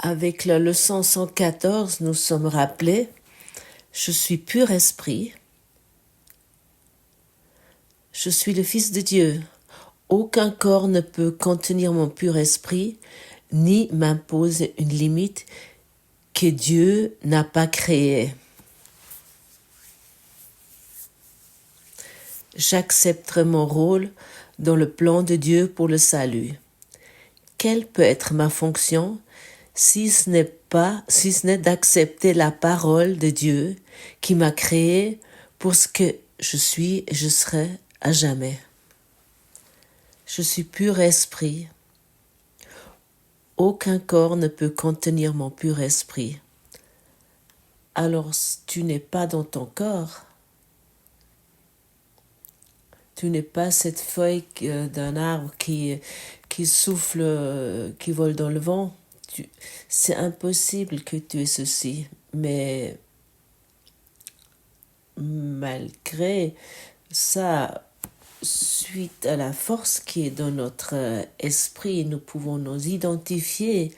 Avec la leçon 114, nous sommes rappelés, je suis pur esprit, je suis le Fils de Dieu. Aucun corps ne peut contenir mon pur esprit, ni m'imposer une limite que Dieu n'a pas créée. J'accepterai mon rôle dans le plan de Dieu pour le salut. Quelle peut être ma fonction si ce n'est d'accepter la parole de Dieu qui m'a créé pour ce que je suis et je serai à jamais. Je suis pur esprit. Aucun corps ne peut contenir mon pur esprit. Alors tu n'es pas dans ton corps. Tu n'es pas cette feuille d'un arbre qui souffle, qui vole dans le vent. C'est impossible que tu aies ceci, mais malgré ça, suite à la force qui est dans notre esprit, nous pouvons nous identifier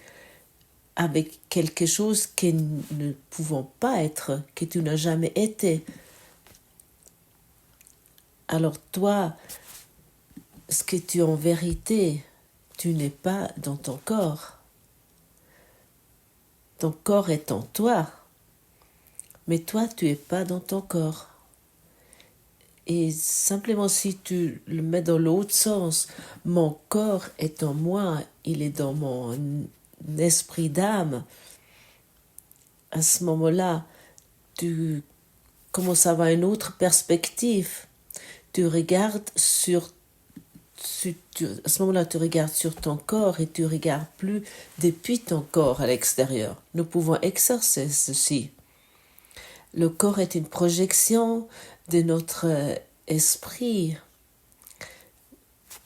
avec quelque chose que nous ne pouvons pas être, que tu n'as jamais été. Alors toi, ce que tu es en vérité, tu n'es pas dans ton corps. Ton corps est en toi, mais toi, tu n'es pas dans ton corps. Et simplement si tu le mets dans l'autre sens, mon corps est en moi, il est dans mon esprit d'âme, à ce moment-là, tu commences à avoir une autre perspective. Tu regardes à ce moment-là, tu regardes sur ton corps et tu regardes plus depuis ton corps à l'extérieur. Nous pouvons exercer ceci. Le corps est une projection de notre esprit.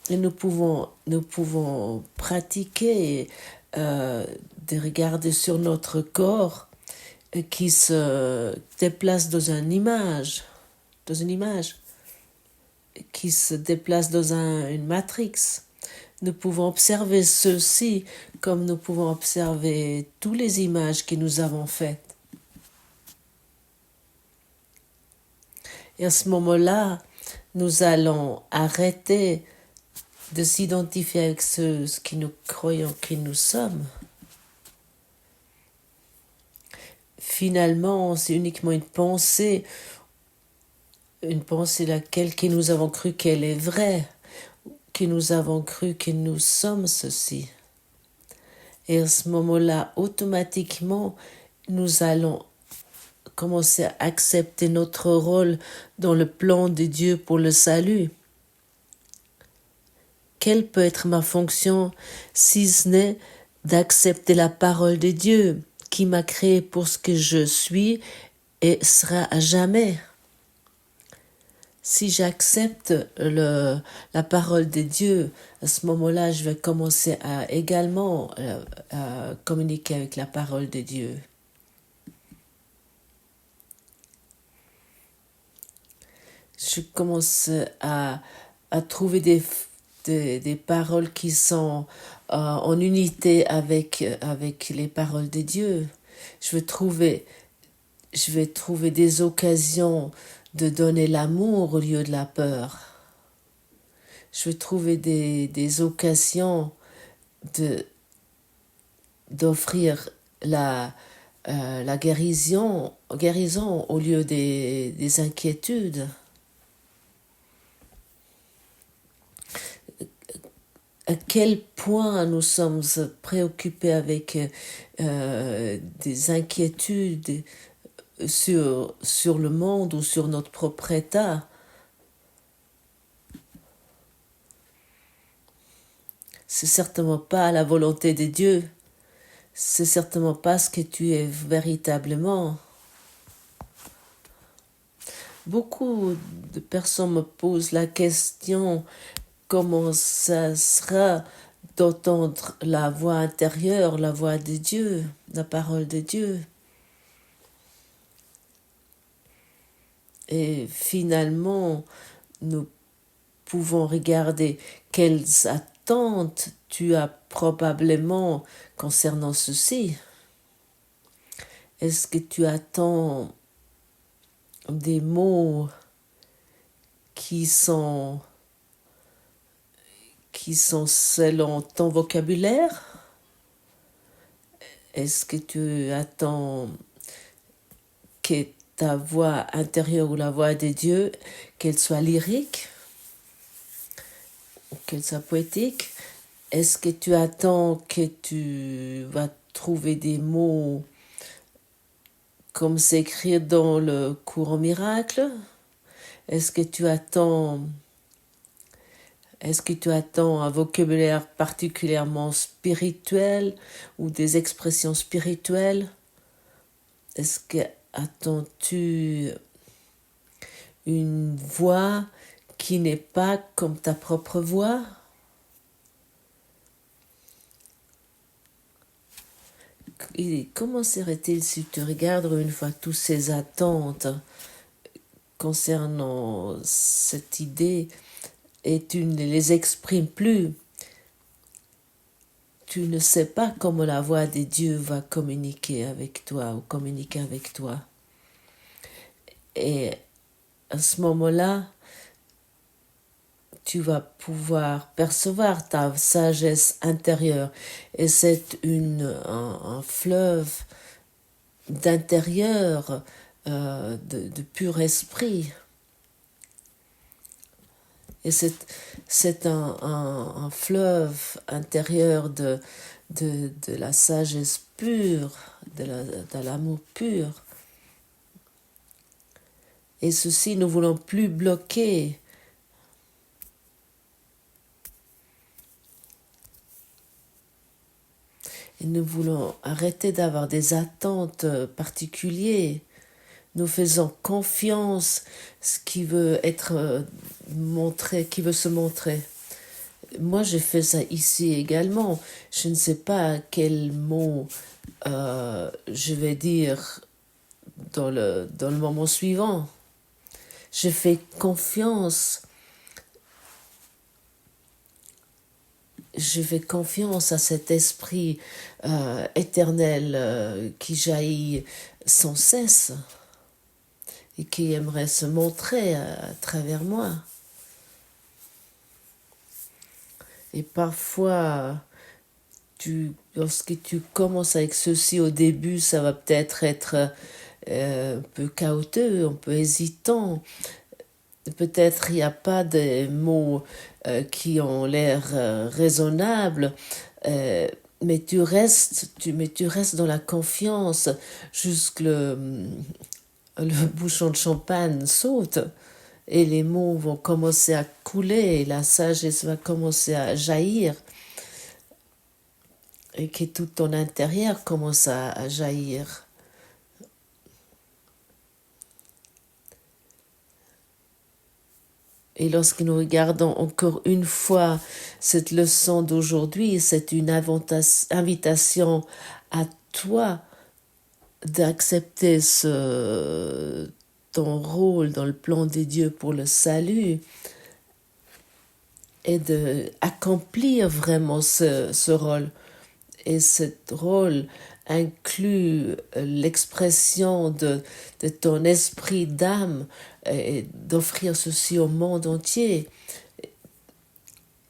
Et nous pouvons pratiquer de regarder sur notre corps qui se déplace dans une image, qui se déplace dans une matrix. Nous pouvons observer ceci comme nous pouvons observer toutes les images que nous avons faites. Et à ce moment-là, nous allons arrêter de s'identifier avec ce que nous croyons que nous sommes. Finalement, c'est uniquement une pensée laquelle que nous avons cru qu'elle est vraie, que nous avons cru que nous sommes ceci. Et à ce moment-là, automatiquement, nous allons commencer à accepter notre rôle dans le plan de Dieu pour le salut. Quelle peut être ma fonction si ce n'est d'accepter la parole de Dieu qui m'a créé pour ce que je suis et sera à jamais? Si j'accepte la parole de Dieu, à ce moment-là, je vais commencer à également à communiquer avec la parole de Dieu. Je commence à trouver des paroles qui sont en unité avec les paroles de Dieu. Je vais trouver des occasions de donner l'amour au lieu de la peur. Je vais trouver des occasions d'offrir la guérison au lieu des inquiétudes. À quel point nous sommes préoccupés avec des inquiétudes sur le monde ou sur notre propre état. C'est certainement pas la volonté de Dieu. C'est certainement pas ce que tu es véritablement. Beaucoup de personnes me posent la question comment ça sera d'entendre la voix intérieure, la voix de Dieu, la parole de Dieu. Et finalement, nous pouvons regarder quelles attentes tu as probablement concernant ceci? Est-ce que tu attends des mots qui sont selon ton vocabulaire? Est-ce que tu attends que ta voix intérieure ou la voix de Dieu, qu'elle soit lyrique ou qu'elle soit poétique? Est-ce que tu attends que tu vas trouver des mots comme c'est écrit dans le courant miracle? Est-ce que tu attends un vocabulaire particulièrement spirituel ou des expressions spirituelles? Est-ce que attends-tu une voix qui n'est pas comme ta propre voix? Et comment serait-il si tu regardes une fois toutes ces attentes concernant cette idée et tu ne les exprimes plus? Tu ne sais pas comment la voix de Dieu va communiquer avec toi ou communiquer avec toi. Et à ce moment-là, tu vas pouvoir percevoir ta sagesse intérieure. Et c'est un fleuve d'intérieur, de pur esprit. Et c'est un fleuve intérieur de la sagesse pure, de l'amour pur. Et ceci, nous ne voulons plus bloquer. Et nous voulons arrêter d'avoir des attentes particulières. Nous faisons confiance ce qui veut être montré, qui veut se montrer. Moi, je fais ça ici également. Je ne sais pas quel mot je vais dire dans le moment suivant. Je fais confiance. Je fais confiance à cet esprit éternel qui jaillit sans cesse et qui aimerait se montrer à travers moi. Et parfois, lorsque tu commences avec ceci au début, ça va peut-être être un peu chaotique, un peu hésitant. Peut-être il n'y a pas de mots qui ont l'air raisonnables, mais tu restes dans la confiance jusque le bouchon de champagne saute et les mots vont commencer à couler et la sagesse va commencer à jaillir et que tout ton intérieur commence à jaillir. Et lorsque nous regardons encore une fois cette leçon d'aujourd'hui, c'est une invitation à toi d'accepter ton rôle dans le plan de Dieu pour le salut et d'accomplir vraiment ce rôle. Et ce rôle inclut l'expression de ton esprit d'âme et d'offrir ceci au monde entier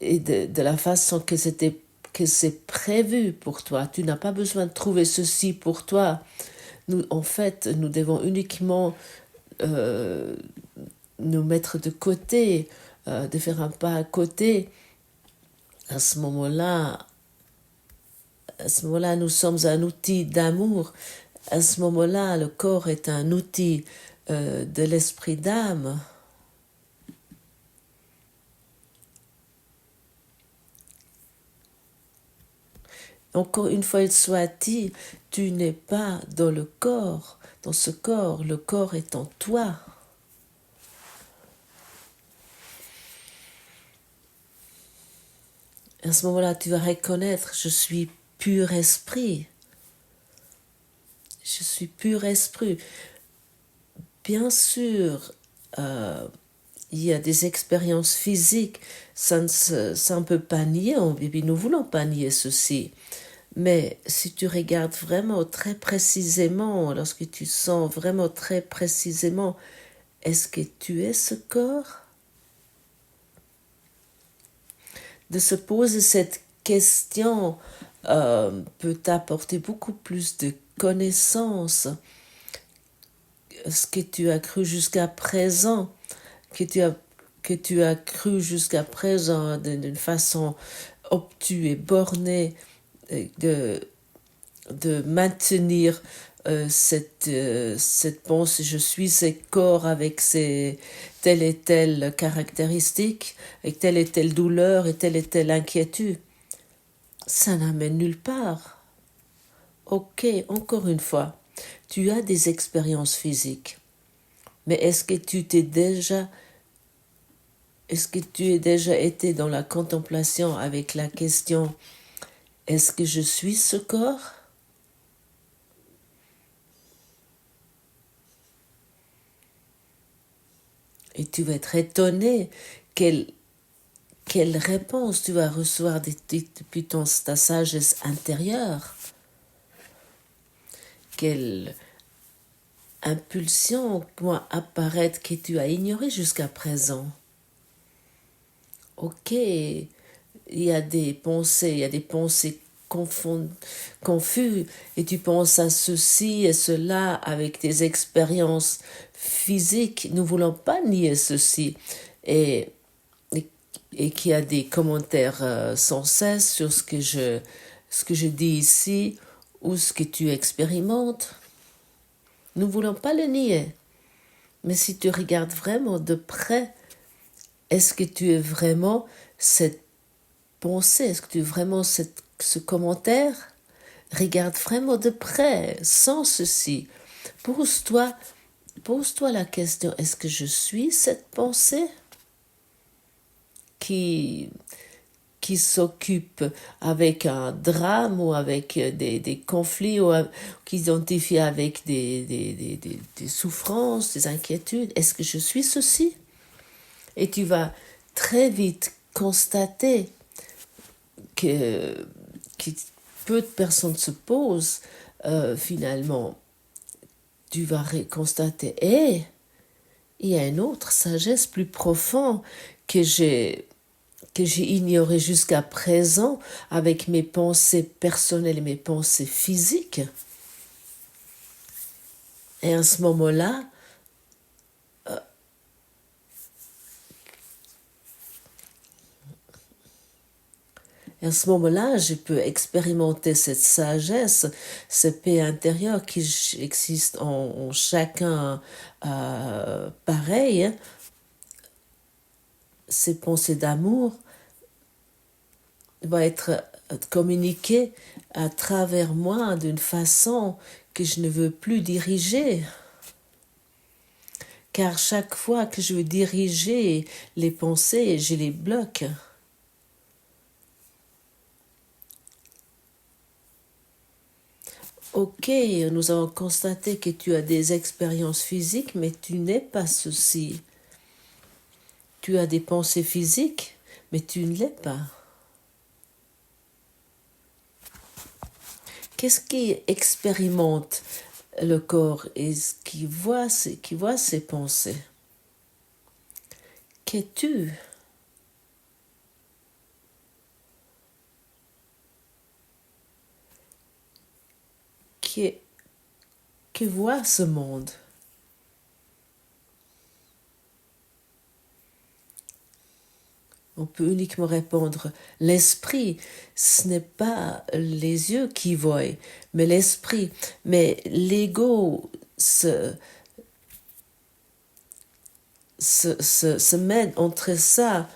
et de la façon que c'est prévu pour toi. Tu n'as pas besoin de trouver ceci pour toi. Nous devons uniquement nous mettre de côté, de faire un pas à côté. À ce moment-là, nous sommes un outil d'amour. À ce moment-là, le corps est un outil de l'esprit d'âme. Encore une fois, il soit dit, tu n'es pas dans le corps, dans ce corps, le corps est en toi. À ce moment-là, tu vas reconnaître, je suis pur esprit. Je suis pur esprit. Bien sûr, il y a des expériences physiques, ça ne peut pas nier, et puis nous voulons pas nier ceci. Mais si tu regardes vraiment très précisément, lorsque tu sens vraiment très précisément, est-ce que tu es ce corps? De se poser cette question peut t'apporter beaucoup plus de connaissances. Ce que tu as cru jusqu'à présent, que tu as cru jusqu'à présent d'une façon obtue et bornée, de, de maintenir cette pensée, je suis ce corps avec telle et telle caractéristique, avec telle et telle douleur et telle inquiétude, ça n'amène nulle part. Ok, encore une fois, tu as des expériences physiques, mais est-ce que tu es déjà été dans la contemplation avec la question, est-ce que je suis ce corps? Et tu vas être étonné quelle réponse tu vas recevoir depuis ta sagesse intérieure. Quelle impulsion va apparaître que tu as ignorée jusqu'à présent. Ok, il y a des pensées confuses, et tu penses à ceci et cela avec des expériences physiques. Nous ne voulons pas nier ceci. Et qu'il y a des commentaires sans cesse sur ce que je dis ici ou ce que tu expérimentes. Nous ne voulons pas le nier. Mais si tu regardes vraiment de près, est-ce que tu es vraiment cette pensée? Est-ce que tu es vraiment ce commentaire? Regarde vraiment de près, sans ceci. Pose-toi la question, est-ce que je suis cette pensée qui s'occupe avec un drame ou avec des conflits ou qui s'identifie avec des souffrances, des inquiétudes? Est-ce que je suis ceci? Et tu vas très vite constater que peu de personnes se posent, finalement. Tu vas constater, il y a une autre sagesse plus profonde que j'ai ignorée jusqu'à présent avec mes pensées personnelles et mes pensées physiques. Et à ce moment-là, je peux expérimenter cette sagesse, ce paix intérieure qui existe en chacun pareil. Ces pensées d'amour vont être communiquées à travers moi d'une façon que je ne veux plus diriger. Car chaque fois que je veux diriger les pensées, je les bloque. Ok, nous avons constaté que tu as des expériences physiques, mais tu n'es pas ceci. Tu as des pensées physiques, mais tu ne l'es pas. Qu'est-ce qui expérimente le corps et qui voit ses pensées? Qu'es-tu? Que voit ce monde? On peut uniquement répondre l'esprit. Ce n'est pas les yeux qui voient, mais l'esprit. Mais l'ego se mène entre ça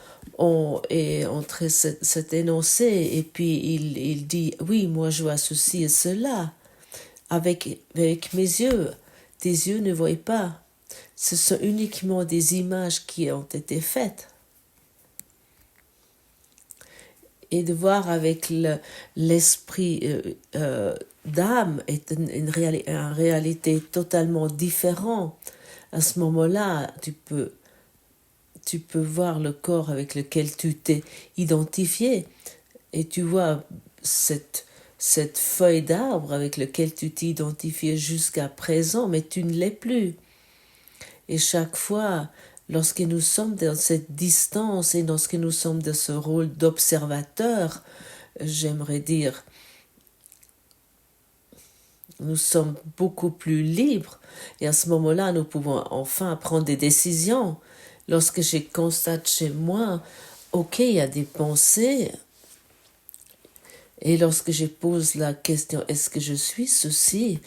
et entre cet énoncé, et puis il dit oui, moi je vois ceci et cela avec mes yeux. Tes yeux ne voient pas. Ce sont uniquement des images qui ont été faites. Et de voir avec l'esprit d'âme est une réalité totalement différente. À ce moment-là, tu peux tu peux voir le corps avec lequel tu t'es identifié et tu vois cette feuille d'arbre avec laquelle tu t'es identifié jusqu'à présent, mais tu ne l'es plus. Et chaque fois, lorsque nous sommes dans cette distance et lorsque nous sommes dans ce rôle d'observateur, j'aimerais dire, nous sommes beaucoup plus libres et à ce moment-là, nous pouvons enfin prendre des décisions. Lorsque je constate chez moi, ok, il y a des pensées, et lorsque je pose la question, est-ce que je suis ceci?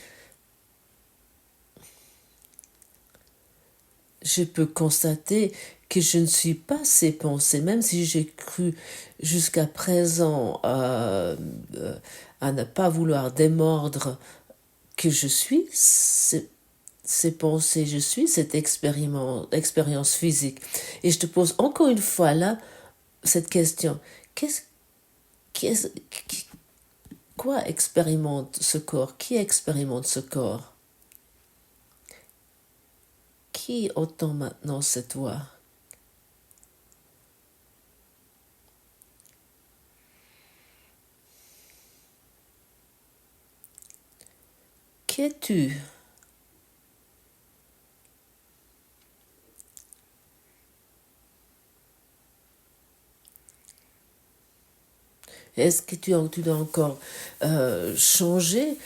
Je peux constater que je ne suis pas ces pensées, même si j'ai cru jusqu'à présent à ne pas vouloir démordre que je suis ces pensées, je suis cette expérience physique. Et je te pose encore une fois là cette question. Quoi expérimente ce corps? Qui expérimente ce corps? Qui entend maintenant cette voix? Qui es-tu? Est-ce que tu dois encore changer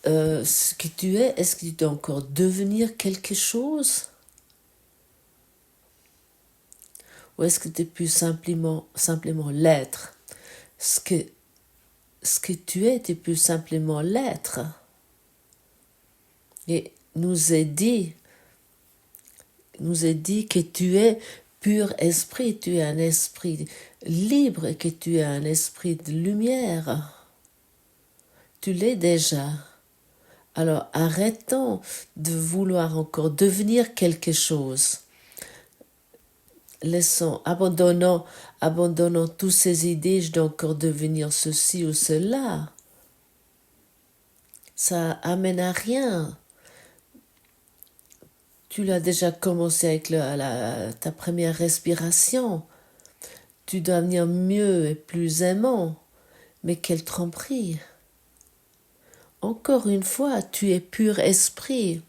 ce que tu es? Est-ce que tu dois encore devenir quelque chose? Ou est-ce que tu peux simplement l'être? Ce que tu es, tu peux simplement l'être. Et nous est dit que tu es pur esprit, tu es un esprit libre et que tu es un esprit de lumière. Tu l'es déjà. Alors arrêtons de vouloir encore devenir quelque chose. Abandonnons toutes ces idées, je dois encore devenir ceci ou cela. Ça amène à rien. Tu l'as déjà commencé avec ta première respiration. Tu dois devenir mieux et plus aimant. Mais quelle tromperie! Encore une fois, tu es pur esprit.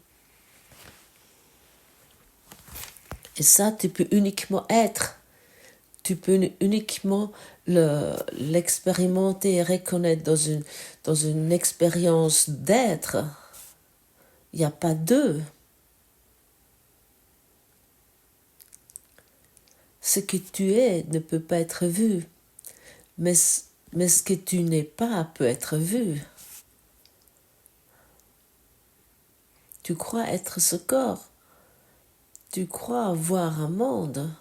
Et ça, tu peux uniquement être. Tu peux uniquement l'expérimenter et reconnaître dans une expérience d'être. Il n'y a pas deux. Ce que tu es ne peut pas être vu, mais ce que tu n'es pas peut être vu. Tu crois être ce corps. Tu crois voir un monde.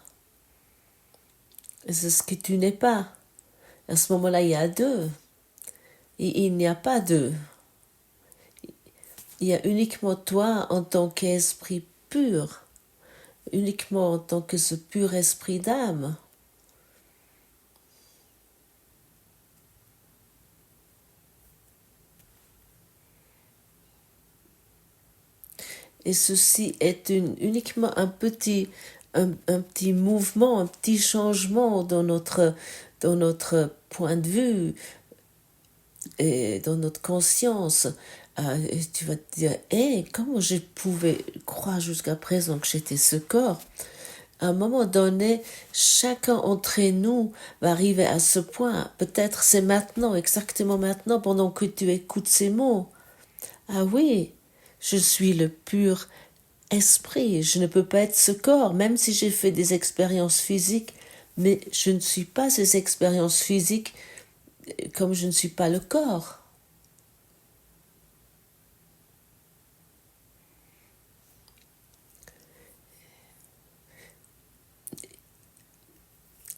Et c'est ce que tu n'es pas. À ce moment-là, il y a deux. Et il n'y a pas deux. Il y a uniquement toi en tant qu'esprit pur. Uniquement en tant que ce pur esprit d'âme. Et ceci est uniquement un petit mouvement, un petit changement dans notre point de vue et dans notre conscience. Et tu vas te dire, comment je pouvais croire jusqu'à présent que j'étais ce corps? À un moment donné, chacun d'entre nous va arriver à ce point. Peut-être c'est maintenant, exactement maintenant, pendant que tu écoutes ces mots. Ah oui, je suis le pur esprit. Je ne peux pas être ce corps, même si j'ai fait des expériences physiques, mais je ne suis pas ces expériences physiques comme je ne suis pas le corps.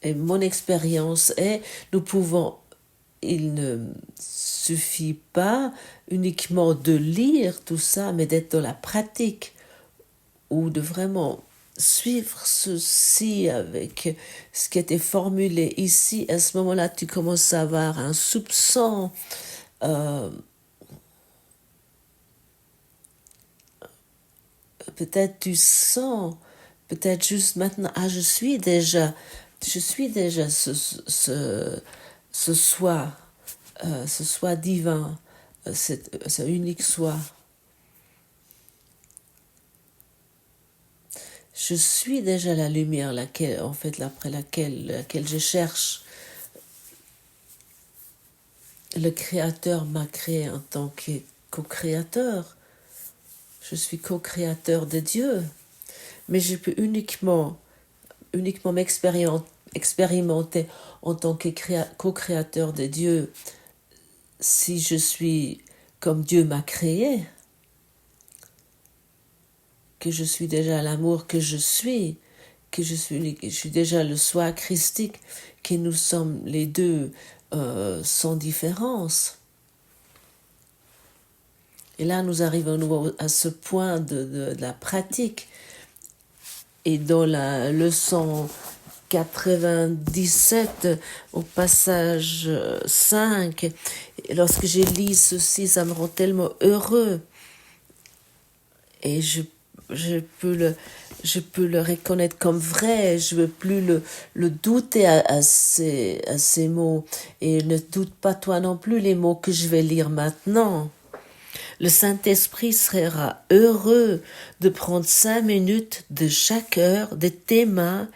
Et mon expérience est, il ne suffit pas uniquement de lire tout ça, mais d'être dans la pratique ou de vraiment suivre ceci avec ce qui était formulé ici. À ce moment-là, tu commences à avoir un soupçon. Peut-être tu sens peut-être juste maintenant, je suis déjà ce soi, ce soi divin, ce unique soi. Je suis déjà la lumière, après laquelle je cherche. Le Créateur m'a créé en tant que co-créateur. Je suis co-créateur de Dieu. Mais je peux uniquement m'expérimenter en tant que co-créateur de Dieu si je suis comme Dieu m'a créé, que je suis déjà l'amour que je suis déjà le soi christique, que nous sommes les deux sans différence. Et là, nous arrivons à ce point de la pratique. Et dans la leçon 97, au passage 5, lorsque je lis ceci, ça me rend tellement heureux. Et je peux le reconnaître comme vrai, je ne veux plus le douter à ces mots. Et ne doute pas toi non plus les mots que je vais lire maintenant. Le Saint-Esprit sera heureux de prendre 5 minutes de chaque heure de tes mains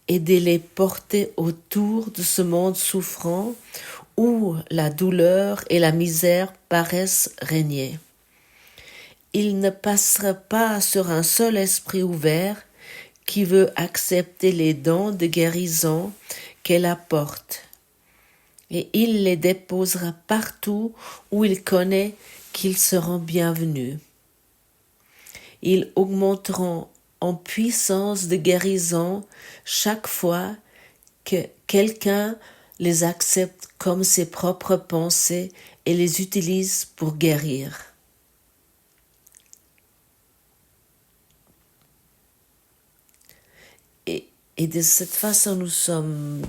et de les porter autour de ce monde souffrant où la douleur et la misère paraissent régner. Il ne passera pas sur un seul esprit ouvert qui veut accepter les dons de guérison qu'elle apporte. Et il les déposera partout où il connaît qu'ils seront bienvenus. Ils augmenteront en puissance de guérison chaque fois que quelqu'un les accepte comme ses propres pensées et les utilise pour guérir. Et de cette façon, nous sommes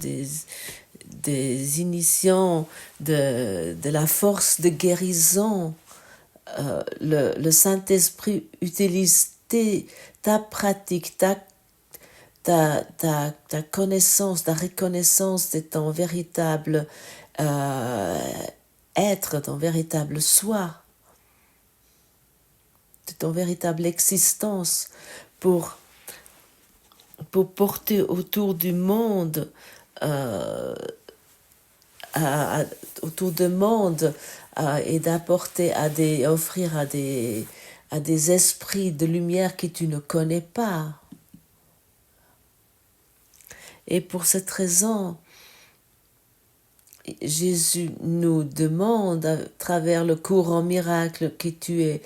des initiants de la force de guérison. Le Saint-Esprit utilise ta pratique, ta connaissance, ta reconnaissance de ton véritable être, ton véritable soi, de ton véritable existence pour porter autour du monde et d'apporter offrir à des esprits de lumière que tu ne connais pas. Et pour cette raison, Jésus nous demande à travers le courant miracle qu'il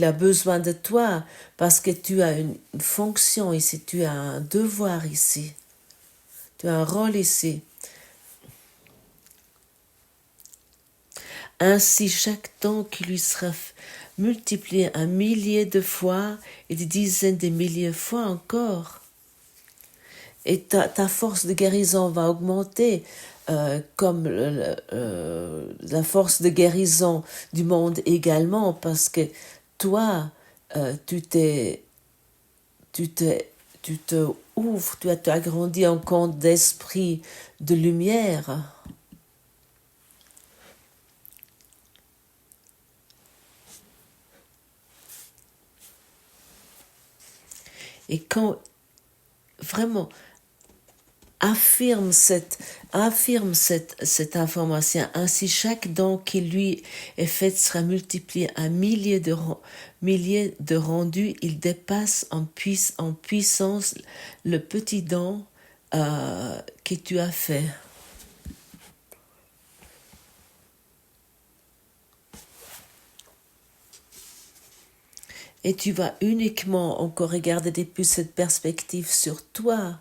a besoin de toi parce que tu as une fonction ici, tu as un devoir ici, tu as un rôle ici. Ainsi, chaque don qui lui sera multiplié 1 millier de fois et des dizaines de milliers de fois encore. Et ta force de guérison va augmenter comme la force de guérison du monde également, parce que toi, tu te ouvres, tu as grandi en compte d'esprit de lumière. Et quand vraiment affirme cette information, ainsi chaque don qui lui est fait sera multiplié 1 millier de rendus, il dépasse en puissance le petit don que tu as fait. Et tu vas uniquement encore regarder depuis cette perspective sur toi.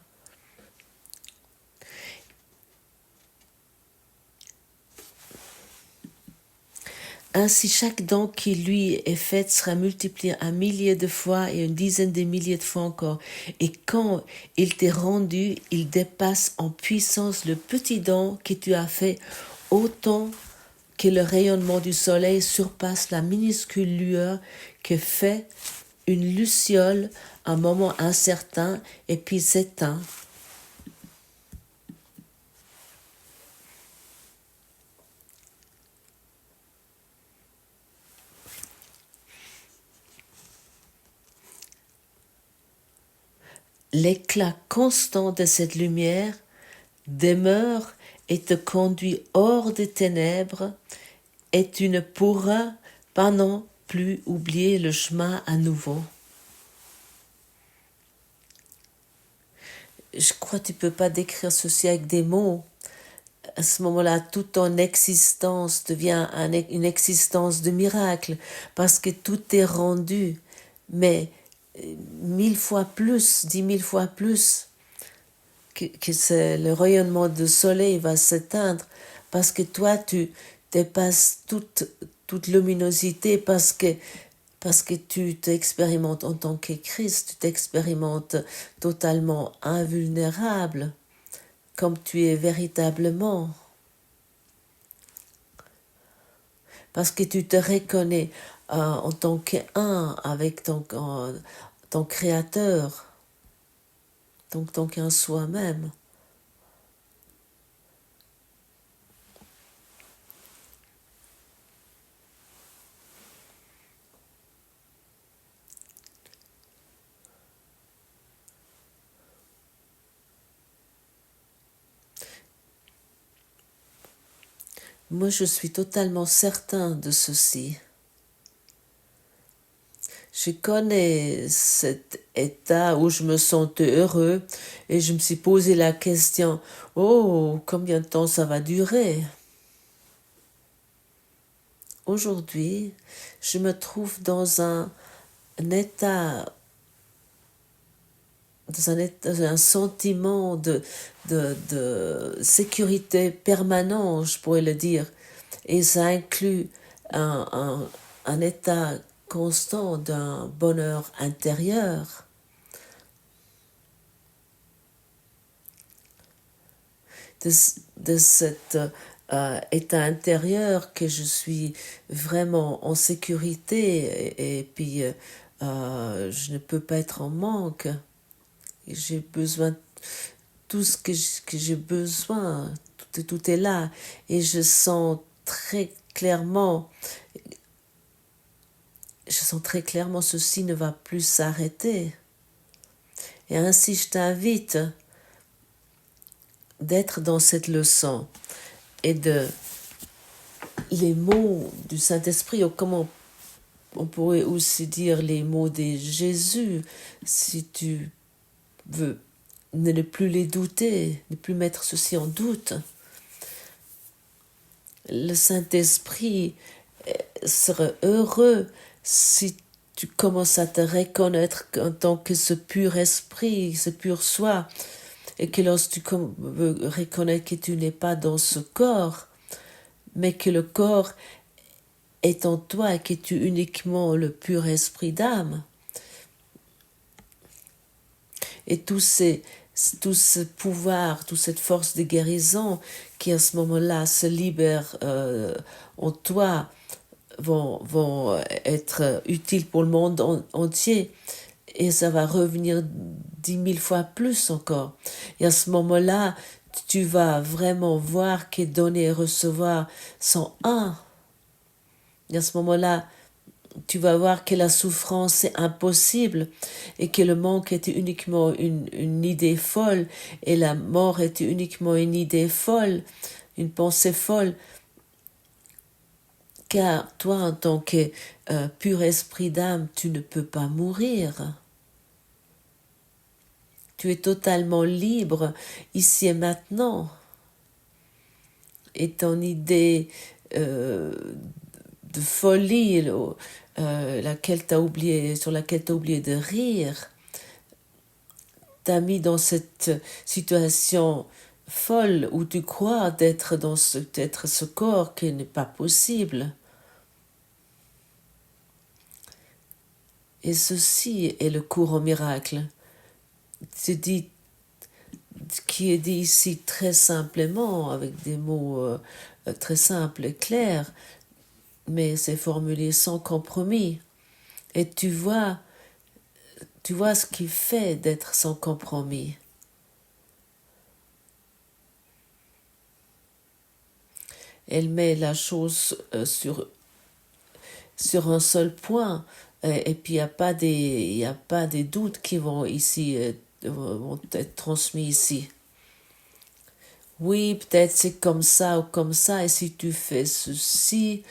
Ainsi, chaque don qui lui est fait sera multiplié 1 millier de fois et une dizaine de milliers de fois encore. Et quand il t'est rendu, il dépasse en puissance le petit don que tu as fait, autant que le rayonnement du soleil surpasse la minuscule lueur que fait une luciole, un moment incertain, et puis s'éteint. L'éclat constant de cette lumière demeure et te conduit hors des ténèbres, et tu ne pourras pas non plus oublier le chemin à nouveau. Je crois que tu ne peux pas décrire ceci avec des mots. À ce moment-là, toute ton existence devient une existence de miracle, parce que tout est rendu, mais 1000 fois plus, 10 000 fois plus, que le rayonnement du soleil va s'éteindre, parce que toi, tu dépasses toute luminosité, parce que tu t'expérimentes en tant que Christ, tu t'expérimentes totalement invulnérable, comme tu es véritablement. Parce que tu te reconnais en tant qu'un avec ton Créateur, en tant qu'un soi-même. Moi, je suis totalement certain de ceci. Je connais cet état où je me sentais heureux et je me suis posé la question, oh, combien de temps ça va durer? Aujourd'hui, je me trouve dans un état, dans un sentiment de sécurité permanent, je pourrais le dire. Et ça inclut un état constant d'un bonheur intérieur. De cet état intérieur que je suis vraiment en sécurité et puis je ne peux pas être en manque. J'ai besoin de tout ce que j'ai besoin, tout est là et je sens très clairement ceci ne va plus s'arrêter. Et ainsi je t'invite d'être dans cette leçon et de les mots du Saint-Esprit, ou comment on pourrait aussi dire les mots de Jésus, si tu veux ne plus les douter, ne plus mettre ceci en doute. Le Saint-Esprit serait heureux si tu commences à te reconnaître en tant que ce pur esprit, ce pur soi, et que lorsque tu reconnais que tu n'es pas dans ce corps, mais que le corps est en toi et que tu es uniquement le pur esprit d'âme. Et tout ce pouvoir, toute cette force de guérison qui à ce moment-là se libère en toi vont être utiles pour le monde entier. Et ça va revenir 10 000 fois plus encore. Et à ce moment-là, tu vas vraiment voir que donner et recevoir sont un. Et à ce moment-là, tu vas voir que la souffrance est impossible et que le manque était uniquement une idée folle et la mort était uniquement une idée folle, une pensée folle. Car toi, en tant que pur esprit d'âme, tu ne peux pas mourir. Tu es totalement libre ici et maintenant. Et ton idée de folie sur laquelle tu as oublié de rire t'a mis dans cette situation folle où tu crois d'être ce corps qui n'est pas possible. Et ceci est le cours au miracle. Qui est dit ici très simplement, avec des mots très simples et clairs, mais c'est formulé sans compromis. Et tu vois Tu vois ce qui fait d'être sans compromis. Elle met la chose sur un seul point. Et puis, il n'y a pas des doutes qui vont ici, vont être transmis ici. Oui, peut-être c'est comme ça ou comme ça, et si tu fais ceci,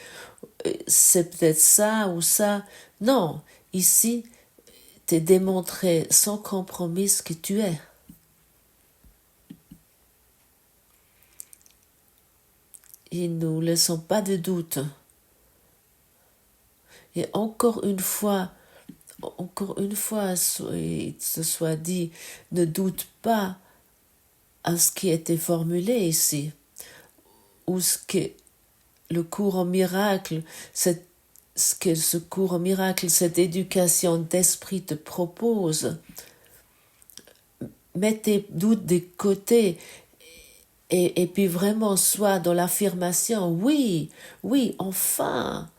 c'est peut-être ça ou ça. Non, ici, t'es démontré sans compromis ce que tu es. Et nous ne laissons pas de doute. Et encore une fois, il se soit dit, ne doute pas à ce qui a été formulé ici, ou ce que le cours en miracle, ce cours en miracle, cette éducation d'esprit te propose. Mets tes doutes de côté et puis vraiment sois dans l'affirmation, oui, enfin,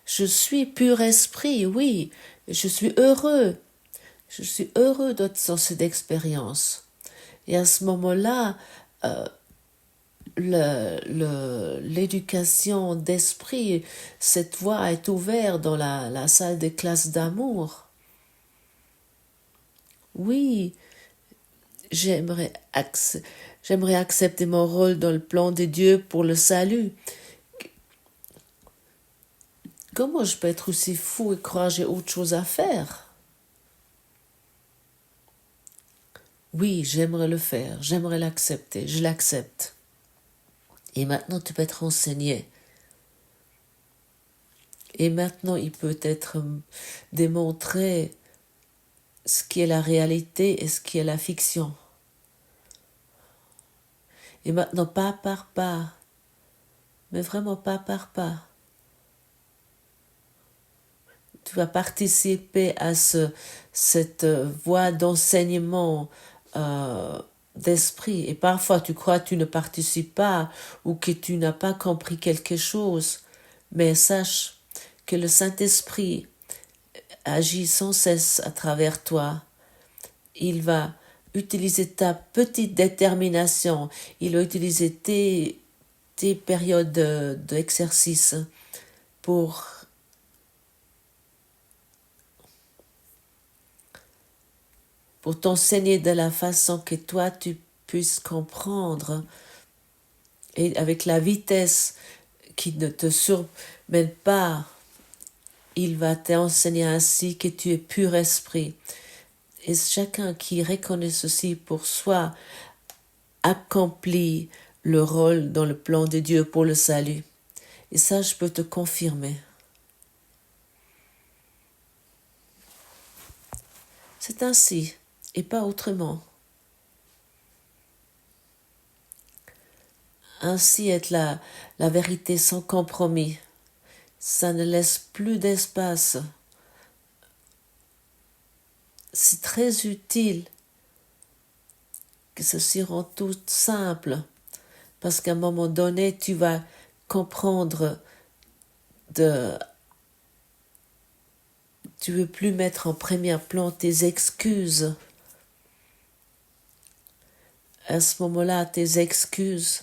je suis pur esprit, oui, je suis heureux dans cette expérience. Et à ce moment-là, l'éducation d'esprit, cette voie est ouverte dans la salle de classe d'amour. Oui, j'aimerais accepter mon rôle dans le plan de Dieu pour le salut. Comment je peux être aussi fou et croire que j'ai autre chose à faire? Oui, j'aimerais le faire, j'aimerais l'accepter, je l'accepte. Et maintenant, tu peux être enseigné. Et maintenant, il peut être démontré ce qui est la réalité et ce qui est la fiction. Et maintenant, pas par pas, mais vraiment pas par pas. Tu vas participer à cette voie d'enseignement d'esprit. Et parfois, tu crois que tu ne participes pas ou que tu n'as pas compris quelque chose. Mais sache que le Saint-Esprit agit sans cesse à travers toi. Il va utiliser ta petite détermination. Il va utiliser tes périodes d'exercice pour t'enseigner de la façon que toi tu puisses comprendre et avec la vitesse qui ne te surmène pas. Il va t'enseigner ainsi que tu es pur esprit. Et chacun qui reconnaît ceci pour soi accomplit le rôle dans le plan de Dieu pour le salut. Et ça, je peux te confirmer. C'est ainsi et pas autrement. Ainsi est la vérité sans compromis. Ça ne laisse plus d'espace. C'est très utile que ceci rend tout simple, parce qu'à un moment donné, tu vas comprendre tu veux plus mettre en premier plan tes excuses. À ce moment-là, tes excuses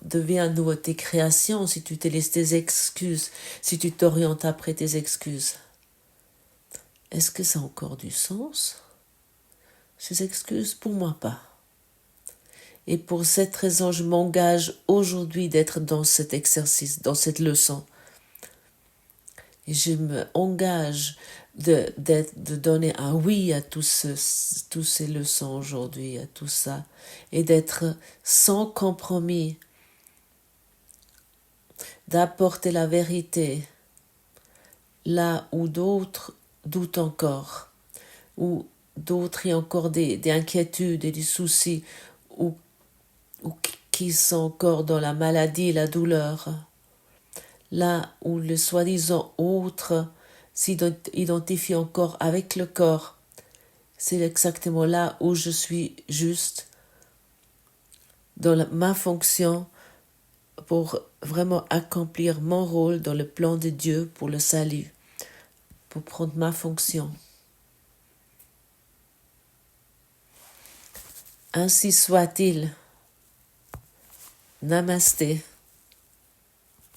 devient à nouveau tes créations si tu te laisses tes excuses, si tu t'orientes après tes excuses. Est-ce que ça a encore du sens? Ces excuses, pour moi pas. Et pour cette raison, je m'engage aujourd'hui d'être dans cet exercice, dans cette leçon. Et je m'engage de donner un oui à toutes ces leçons aujourd'hui, à tout ça, et d'être sans compromis, d'apporter la vérité là où d'autres doutent encore, où d'autres ont encore des inquiétudes et des soucis, ou qui sont encore dans la maladie et la douleur. Là où le soi-disant autre s'identifie encore avec le corps, c'est exactement là où je suis juste dans ma fonction pour vraiment accomplir mon rôle dans le plan de Dieu pour le salut. pour prendre ma fonction. Ainsi soit-il. Namasté.